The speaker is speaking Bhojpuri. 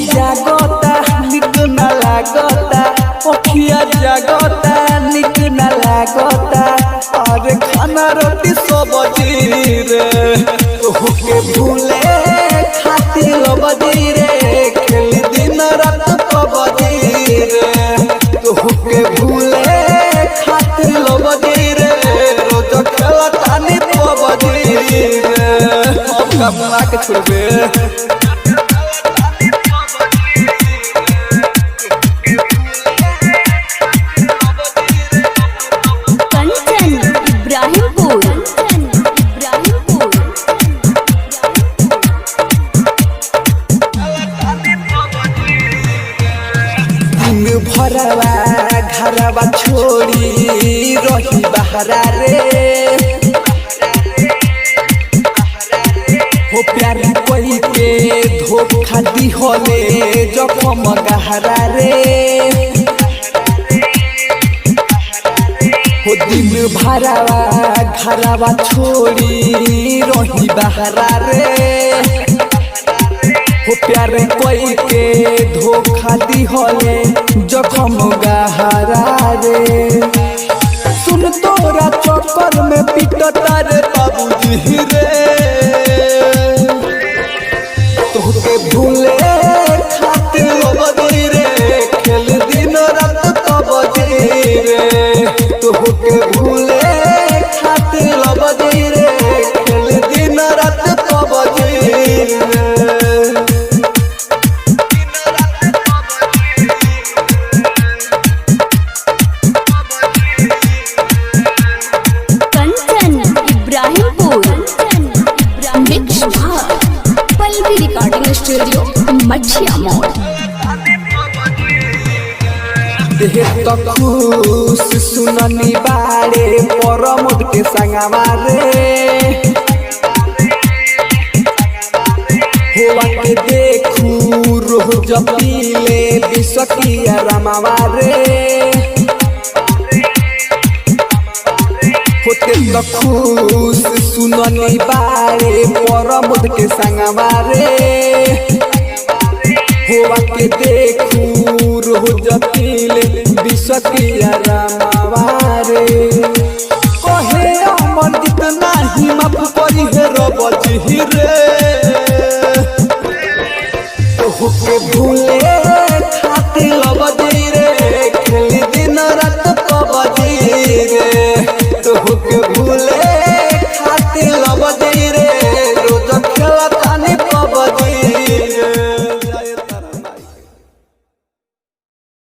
जागता निक न लागता अखिया जागता निक न लागता अरे खाना रोटी सब्जी रे होके भूले खातिर लबजी रे खेल दिन रात कबजी रे होके भूले खातिर लबजी रे रोज खेलता नी पबजी रे अब कमला के छोड़बे भरवा घरवा छोड़ी रही बहरा रे हो प्यार कोई के धोखा दी होले जखम गहरा रे हो दिन भरवा घरवा छोड़ी रही बहरा रे हो प्यार कोई के धोखा दी होले जखम गहरा रे सुन तोरा चक्कर में पिटता रे बाबूजी रे तोहके भूले खातिर लबजी रे खेल दिन रात कबजी रे तोहके भूले खातिर लबजी रे खेल दिन रात कबजी रे स्टूडियो मछिया मोड़ देह खुश सुननी बारे परमुद के संगवा रे होवा के देखू रोज पीले बिसकिया रमावा रे होते खुश सुननी बारे परमुद के संगवा रे होवा के देखू रोज पीले बिसकिया रमावा रे कहे अमन जितना ही माफ करी है रबजी रे होके भूले